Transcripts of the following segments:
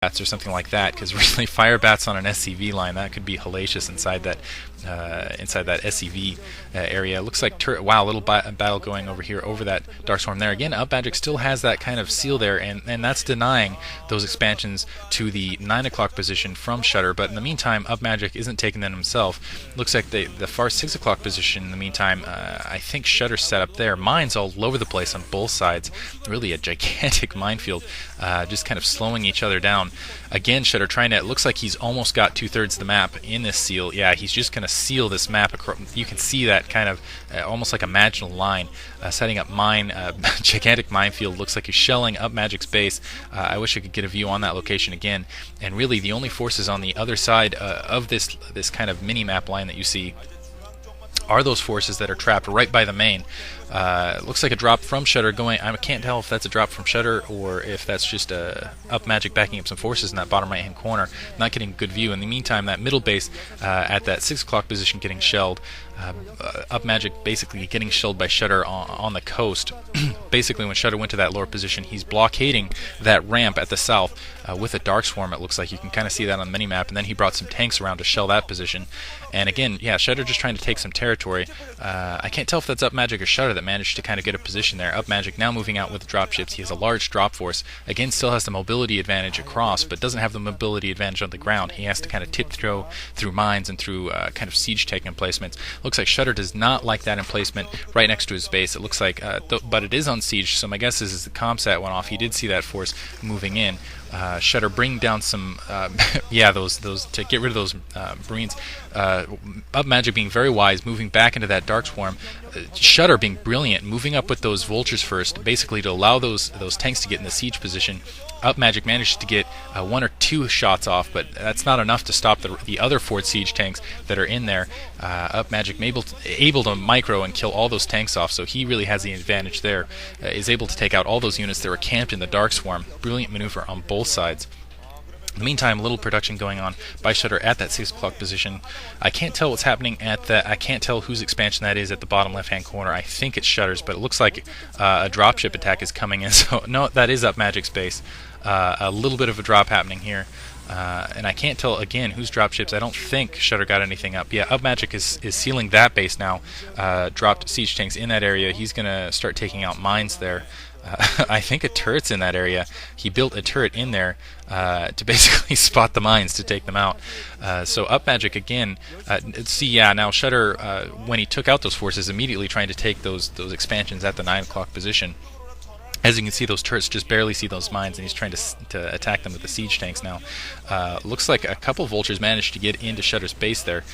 bats or something like that, because really fire bats on an SCV line, that could be hellacious inside that SCV area. It looks like wow, a little battle going over here over that Darkstorm there. Again, Upmagic still has that kind of seal there, and that's denying those expansions to the 9 o'clock position from Shudder. But in the meantime, Upmagic isn't taking them himself. Looks like the far 6 o'clock position in the meantime, I think Shudder's set up there. Mines all over the place on both sides. Really a gigantic minefield, just kind of slowing each other down. Again, Shudder trying to, it looks like he's almost got 2/3 the map in this seal. Yeah, he's just going to seal this map across. You can see that kind of almost like a marginal line, setting up gigantic minefield. Looks like he's shelling Upmagic's base. I wish I could get a view on that location again. And really, the only forces on the other side of this kind of mini-map line that you see are those forces that are trapped right by the main. Looks like a drop from Shudder going. I can't tell if that's a drop from Shudder or if that's just Upmagic backing up some forces in that bottom right hand corner. Not getting a good view. In the meantime, that middle base at that 6 o'clock position getting shelled. Upmagic basically getting shelled by Shudder on the coast. Basically, when Shudder went to that lower position, he's blockading that ramp at the south with a Dark Swarm. It looks like you can kind of see that on the minimap, and then he brought some tanks around to shell that position. And again, yeah, Shudder just trying to take some territory. I can't tell if that's Upmagic or Shudder that managed to kind of get a position there. Upmagic now moving out with dropships. He has a large drop force. Again, still has the mobility advantage across, but doesn't have the mobility advantage on the ground. He has to kind of tiptoe through mines and through kind of siege-taking emplacements. Looks like Shudder does not like that emplacement right next to his base. It looks like, but it is on siege, so my guess is the comsat went off. He did see that force moving in. Shudder bring down some, yeah, those to get rid of those Marines. Upmagic being very wise, moving back into that Dark Swarm. Shudder being brilliant, moving up with those vultures first, basically to allow those tanks to get in the siege position. Upmagic managed to get 1 or 2 shots off, but that's not enough to stop the other Fort Siege tanks that are in there. Upmagic able to micro and kill all those tanks off, so he really has the advantage there. Is able to take out all those units that were camped in the Dark Swarm. Brilliant maneuver on both sides. In the meantime, a little production going on by Shudder at that 6 o'clock position. I can't tell what's happening at that. I can't tell whose expansion that is at the bottom left-hand corner. I think it's Shudder's, but it looks like a dropship attack is coming in. So no, that is Upmagic's base. A little bit of a drop happening here. And I can't tell, again, whose dropships. I don't think Shudder got anything up. Yeah, Upmagic is sealing that base now. Dropped siege tanks in that area. He's going to start taking out mines there. I think a turret's in that area. He built a turret in there to basically spot the mines to take them out. So Upmagic again. See, yeah, now Shudder, when he took out those forces, immediately trying to take those expansions at the 9 o'clock position. As you can see, those turrets just barely see those mines, and he's trying to attack them with the siege tanks now. Looks like a couple vultures managed to get into Shudder's base there.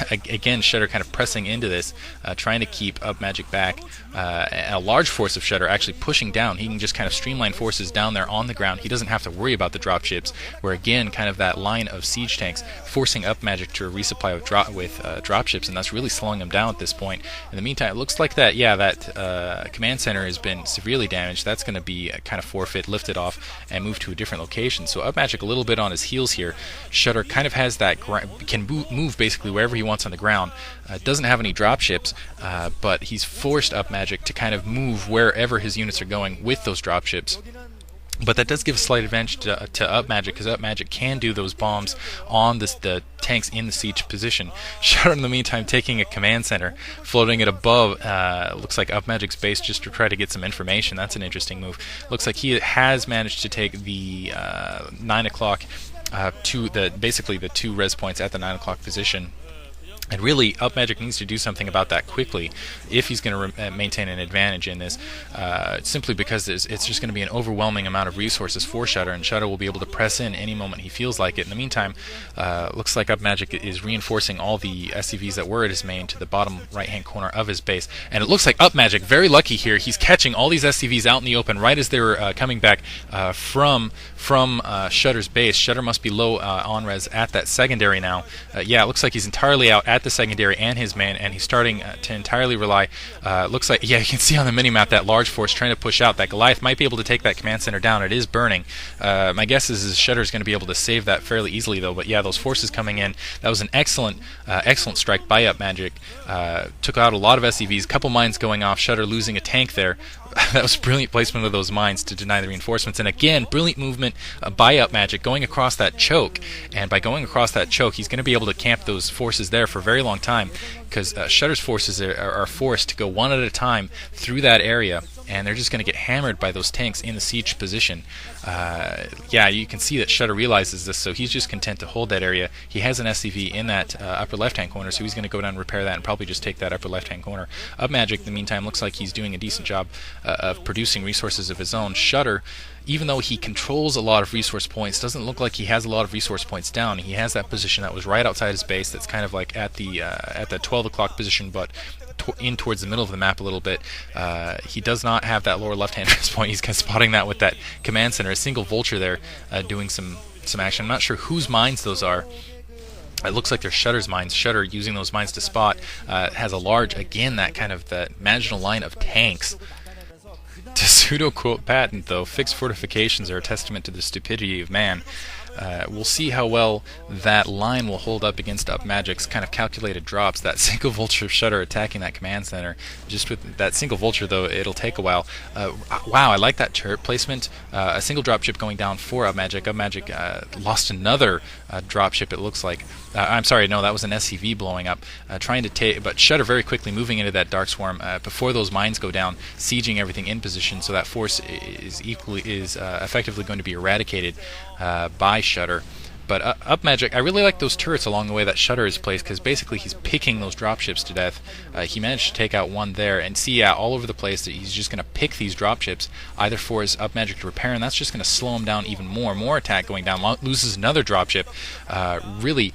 Again, Shudder kind of pressing into this, trying to keep Upmagic back. And a large force of Shudder actually pushing down. He can just kind of streamline forces down there on the ground. He doesn't have to worry about the dropships, where again, kind of that line of siege tanks forcing Upmagic to resupply with dropships, and that's really slowing him down at this point. In the meantime, it looks like that, yeah, that command center has been severely damaged. That's going to be kind of forfeit, lifted off, and moved to a different location. So Upmagic a little bit on his heels here. Shudder kind of has that, can move basically wherever he wants on the ground. Doesn't have any dropships, but he's forced Upmagic to kind of move wherever his units are going with those dropships. But that does give a slight advantage to Upmagic, because Upmagic can do those bombs on the tanks in the siege position. Shudder, in the meantime, taking a command center, floating it above, looks like Upmagic's base just to try to get some information. That's an interesting move. Looks like he has managed to take the 9 o'clock to basically the 2 res points at the 9 o'clock position. And really, Upmagic needs to do something about that quickly if he's going to maintain an advantage in this, simply because it's just going to be an overwhelming amount of resources for Shudder, and Shudder will be able to press in any moment he feels like it. In the meantime, looks like Upmagic is reinforcing all the SCVs that were at his main to the bottom right-hand corner of his base. And it looks like Upmagic, very lucky here, he's catching all these SCVs out in the open right as they were coming back from Shudder's base. Shudder must be low on res at that secondary now. Yeah, it looks like he's entirely out at the secondary and his man, and he's starting to entirely rely. Looks like, yeah, you can see on the minimap that large force trying to push out. That Goliath might be able to take that command center down. It is burning. My guess is Shudder is going to be able to save that fairly easily, though. But yeah, those forces coming in. That was an excellent strike by Upmagic. Took out a lot of SCVs. Couple mines going off. Shudder losing a tank there. That was brilliant placement of those mines to deny the reinforcements. And again, brilliant movement by Upmagic going across that choke. And by going across that choke, he's going to be able to camp those forces there for a very long time, because Shudder's forces are forced to go one at a time through that area, and they're just going to get hammered by those tanks in the siege position. Yeah, you can see that Shudder realizes this, so he's just content to hold that area. He has an SCV in that upper left-hand corner, so he's going to go down and repair that and probably just take that upper left-hand corner. Upmagic, in the meantime, looks like he's doing a decent job of producing resources of his own. Shudder, even though he controls a lot of resource points, doesn't look like he has a lot of resource points down. He has that position that was right outside his base, that's kind of like at the 12 o'clock position, but in towards the middle of the map a little bit. He does not have that lower left-hand point. He's kind of spotting that with that command center. A single vulture there doing some action. I'm not sure whose mines those are. It looks like they're Shudder's mines. Shudder, using those mines to spot, has a large, again, that kind of that marginal line of tanks. To pseudo-quote patent, though, fixed fortifications are a testament to the stupidity of man. We'll see how well that line will hold up against Upmagic's kind of calculated drops. That single vulture of Shudder attacking that command center. Just with that single vulture, though, it'll take a while. Wow, I like that turret placement. A single dropship going down for Upmagic. Upmagic lost another dropship, it looks like. I'm sorry, no, that was an SCV blowing up. Trying to take, but Shudder very quickly moving into that Dark Swarm before those mines go down, sieging everything in position, so that force is effectively going to be eradicated by Shudder. But Upmagic, I really like those turrets along the way that Shudder is placed, because basically he's picking those dropships to death. He managed to take out one there, and see, yeah, all over the place that he's just going to pick these dropships, either for his Upmagic to repair, and that's just going to slow him down even more. More attack going down, loses another dropship, really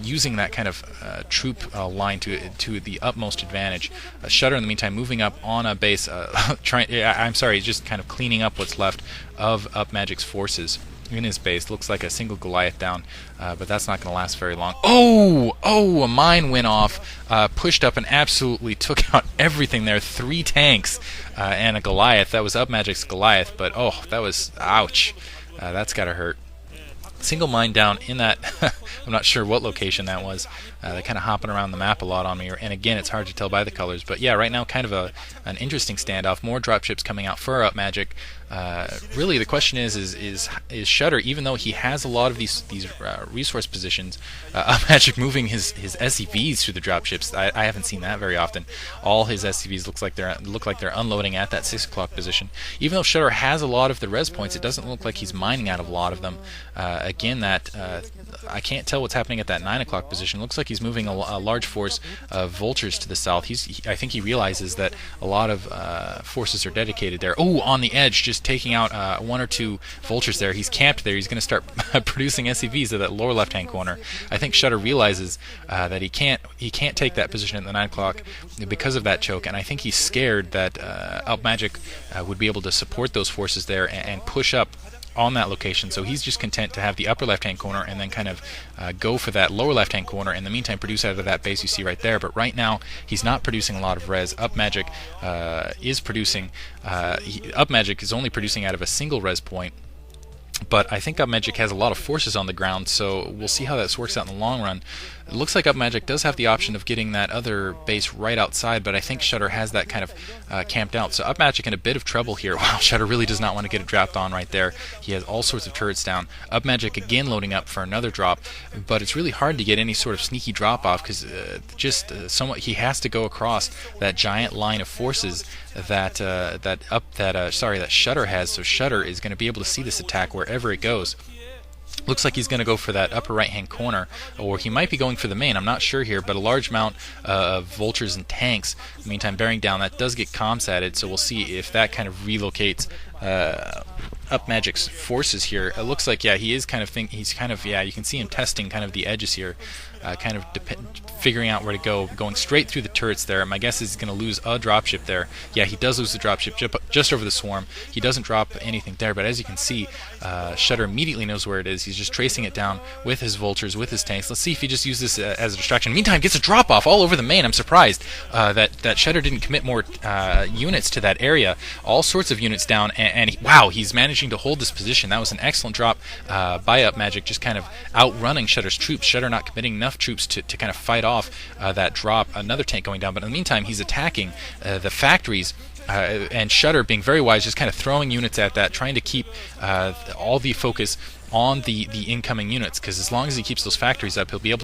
using that kind of troop line to the utmost advantage. Shudder, in the meantime, moving up on a base, he's just kind of cleaning up what's left of Upmagic's forces in his base. Looks like a single Goliath down, but that's not going to last very long. Oh, a mine went off, pushed up and absolutely took out everything there. 3 tanks and a Goliath. That was Upmagic's Goliath, but oh, that was, ouch. That's got to hurt. Single mine down in that, I'm not sure what location that was. They're kind of hopping around the map a lot on me, and again, it's hard to tell by the colors. But yeah, right now, kind of an interesting standoff. More dropships coming out for Upmagic. Really, the question is Shudder, even though he has a lot of these resource positions, Upmagic moving his SCVs through the dropships. I haven't seen that very often. All his SCVs look like they're unloading at that 6 o'clock position. Even though Shudder has a lot of the res points, it doesn't look like he's mining out of a lot of them. Again, that I can't tell what's happening at that 9 o'clock position. Looks like he's moving a large force of vultures to the south. I think he realizes that a lot of forces are dedicated there. Oh, on the edge, just taking out 1 or 2 vultures there. He's camped there. He's going to start producing SCVs at that lower left-hand corner. I think Shudder realizes that he can't take that position at the 9 o'clock because of that choke, and I think he's scared that Upmagic would be able to support those forces there and push up on that location, so he's just content to have the upper left-hand corner and then kind of go for that lower left-hand corner, in the meantime produce out of that base you see right there. But right now he's not producing a lot of res. Upmagic is producing, Upmagic is only producing out of a single res point, but I think Upmagic has a lot of forces on the ground, so we'll see how this works out in the long run. It looks like Upmagic does have the option of getting that other base right outside, but I think Shudder has that kind of camped out. So Upmagic in a bit of trouble here. Wow, Shudder really does not want to get it dropped on right there. He has all sorts of turrets down. Upmagic again loading up for another drop, but it's really hard to get any sort of sneaky drop off, because somewhat he has to go across that giant line of forces that Shudder has. So Shudder is going to be able to see this attack wherever it goes. Looks like he's going to go for that upper right-hand corner, or he might be going for the main. I'm not sure here, but a large amount of vultures and tanks, in the meantime, bearing down. That does get comsatted, so we'll see if that kind of relocates Upmagic's forces here. It looks like, yeah, he is kind of you can see him testing kind of the edges here. kind of figuring out where to go, going straight through the turrets there. My guess is he's going to lose a dropship there. Yeah, he does lose the dropship just over the swarm. He doesn't drop anything there, but as you can see, Shudder immediately knows where it is. He's just tracing it down with his vultures, with his tanks. Let's see if he just uses this as a distraction. Meantime, gets a drop off all over the main. I'm surprised that Shudder didn't commit more units to that area. All sorts of units down, and wow, he's managing to hold this position. That was an excellent drop by Upmagic, just kind of outrunning Shudder's troops. Shudder not committing enough troops to kind of fight off that drop. Another tank going down, but in the meantime, he's attacking the factories. And Shudder, being very wise, just kind of throwing units at that, trying to keep all the focus on the incoming units, because as long as he keeps those factories up, he'll be able